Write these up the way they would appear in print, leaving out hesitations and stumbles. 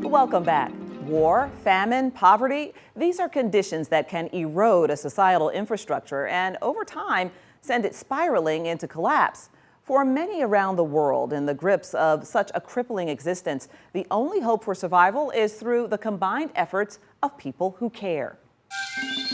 Welcome back. War, famine, poverty, these are conditions that can erode a societal infrastructure and over time send it spiraling into collapse. For many around the world in the grips of such a crippling existence, the only hope for survival is through the combined efforts of people who care.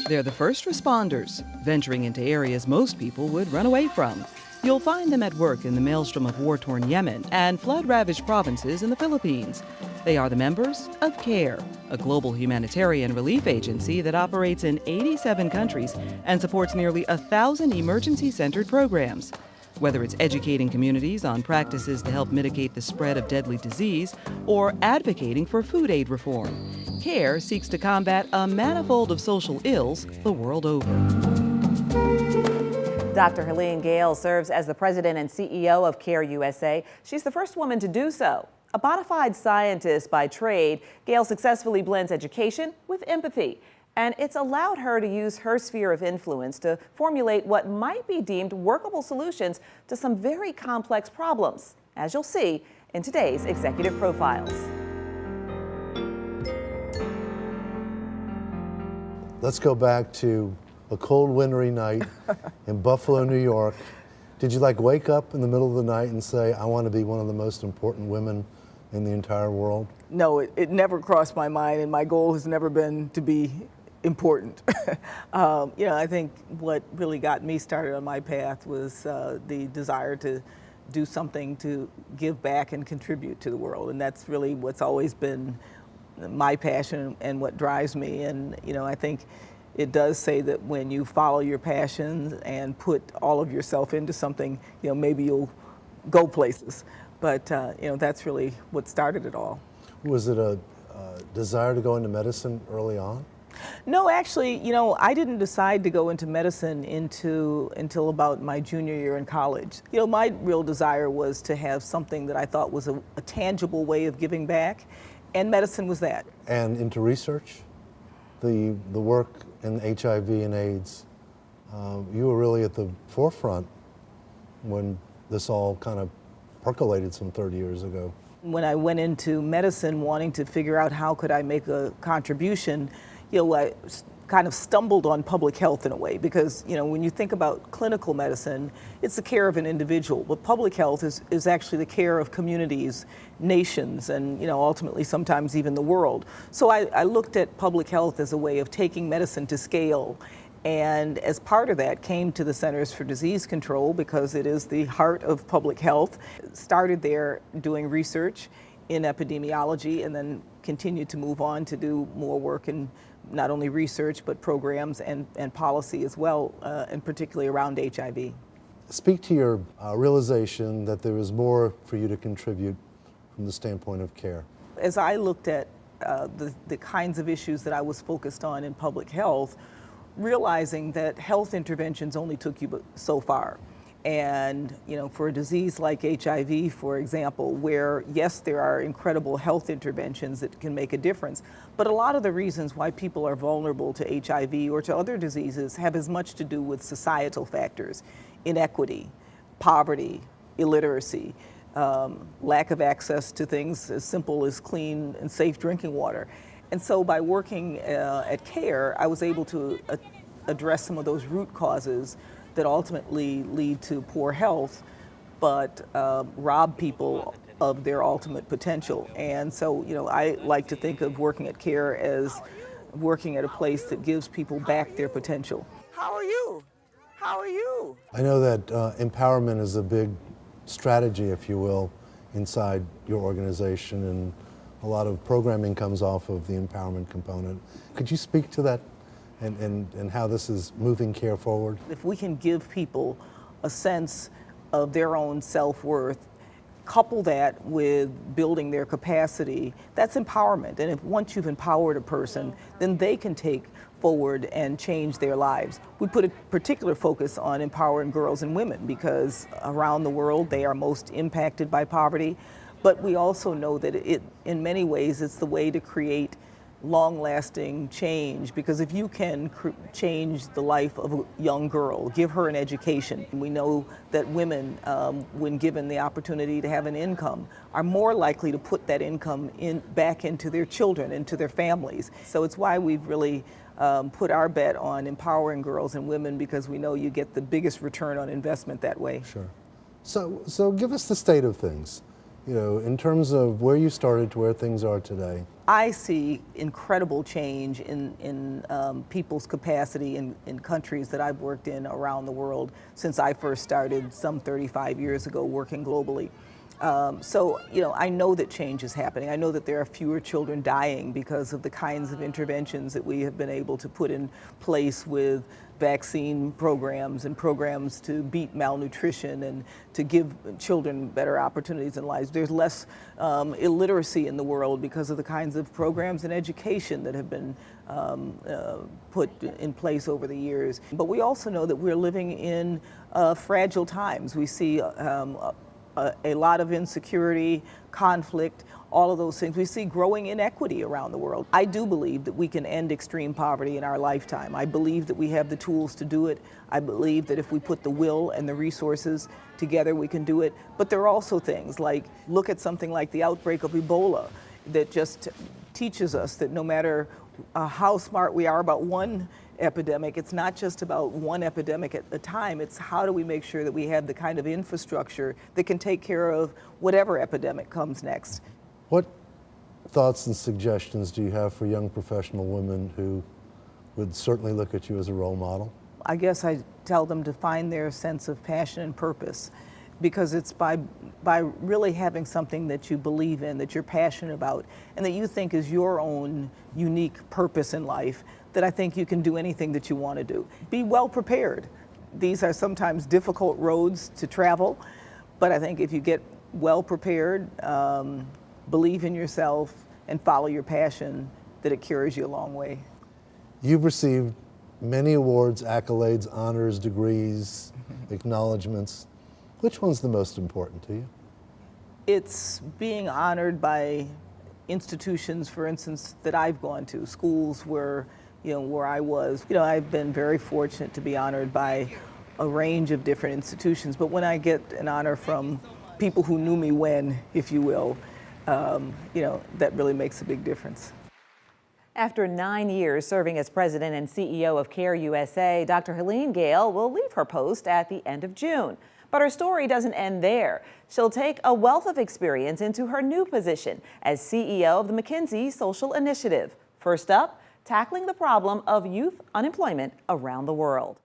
They're the first responders, venturing into areas most people would run away from. You'll find them at work in the maelstrom of war-torn Yemen and flood-ravaged provinces in the Philippines. They are the members of CARE, a global humanitarian relief agency that operates in 87 countries and supports nearly 1,000 emergency-centered programs. Whether it's educating communities on practices to help mitigate the spread of deadly disease or advocating for food aid reform, CARE seeks to combat a manifold of social ills the world over. Dr. Helene Gayle serves as the president and CEO of CARE USA. She's the first woman to do so. A bona fide scientist by trade, Gayle successfully blends education with empathy. And it's allowed her to use her sphere of influence to formulate what might be deemed workable solutions to some very complex problems, as you'll see in today's Executive Profiles. Let's go back to a cold, wintry night in Buffalo, New York. Did you wake up in the middle of the night and say, I want to be one of the most important women in the entire world? No, it never crossed my mind, and my goal has never been to be important. I think what really got me started on my path was the desire to do something to give back and contribute to the world, and that's really what's always been my passion and what drives me. And I think it does say that when you follow your passions and put all of yourself into something, maybe you'll go places. But that's really what started it all. Was it a desire to go into medicine early on? No, actually, I didn't decide to go into medicine until about my junior year in college. My real desire was to have something that I thought was a tangible way of giving back, and medicine was that. And into research? The work in HIV and AIDS, you were really at the forefront when this all kind of percolated some 30 years ago. When I went into medicine wanting to figure out how could I make a contribution, I kind of stumbled on public health in a way, because when you think about clinical medicine, it's the care of an individual, but public health is actually the care of communities, nations, and ultimately sometimes even the world. So I looked at public health as a way of taking medicine to scale, and as part of that came to the Centers for Disease Control because it is the heart of public health. Started there doing research in epidemiology, and then continued to move on to do more work in not only research but programs and policy as well, and particularly around HIV. Speak to your realization that there is more for you to contribute from the standpoint of care. As I looked at the kinds of issues that I was focused on in public health, realizing that health interventions only took you so far. And for a disease like HIV, for example, where yes, there are incredible health interventions that can make a difference, but a lot of the reasons why people are vulnerable to HIV or to other diseases have as much to do with societal factors: inequity, poverty, illiteracy, lack of access to things as simple as clean and safe drinking water. And so by working at CARE, I was able to address some of those root causes that ultimately lead to poor health, but rob people of their ultimate potential. And so, I like to think of working at CARE as working at a place that gives people back their potential. How are you? How are you? I know that empowerment is a big strategy, if you will, inside your organization, and a lot of programming comes off of the empowerment component. Could you speak to that and how this is moving CARE forward? If we can give people a sense of their own self-worth, couple that with building their capacity, that's empowerment. And if once you've empowered a person, then they can take forward and change their lives. We put a particular focus on empowering girls and women because around the world they are most impacted by poverty. But we also know that in many ways it's the way to create long-lasting change, because if you can change the life of a young girl, give her an education. We know that women, when given the opportunity to have an income, are more likely to put that income back into their children, into their families. So it's why we've really put our bet on empowering girls and women, because we know you get the biggest return on investment that way. Sure. So give us the state of things, you know, in terms of where you started to where things are today. I see incredible change in people's capacity in countries that I've worked in around the world since I first started some 35 years ago working globally. So, you know, I know that change is happening. I know that there are fewer children dying because of the kinds of interventions that we have been able to put in place with vaccine programs and programs to beat malnutrition and to give children better opportunities in life. There's less illiteracy in the world because of the kinds of programs and education that have been put in place over the years. But we also know that we're living in fragile times. We see a lot of insecurity, conflict, all of those things. We see growing inequity around the world. I do believe that we can end extreme poverty in our lifetime. I believe that we have the tools to do it. I believe that if we put the will and the resources together, we can do it. But there are also things like, look at something like the outbreak of Ebola that just teaches us that no matter how smart we are about one epidemic, it's not just about one epidemic at a time. It's how do we make sure that we have the kind of infrastructure that can take care of whatever epidemic comes next. What thoughts and suggestions do you have for young professional women who would certainly look at you as a role model? I guess I tell them to find their sense of passion and purpose, because it's by really having something that you believe in, that you're passionate about, and that you think is your own unique purpose in life, that I think you can do anything that you want to do. Be well prepared. These are sometimes difficult roads to travel, but I think if you get well prepared, believe in yourself, and follow your passion, that it carries you a long way. You've received many awards, accolades, honors, degrees, acknowledgments. Which one's the most important to you? It's being honored by institutions, for instance, that I've gone to, schools where I was. I've been very fortunate to be honored by a range of different institutions, but when I get an honor from people who knew me when, if you will, that really makes a big difference. After 9 years serving as president and CEO of CARE USA, Dr. Helene Gayle will leave her post at the end of June. But her story doesn't end there. She'll take a wealth of experience into her new position as CEO of the McKinsey Social Initiative. First up, tackling the problem of youth unemployment around the world.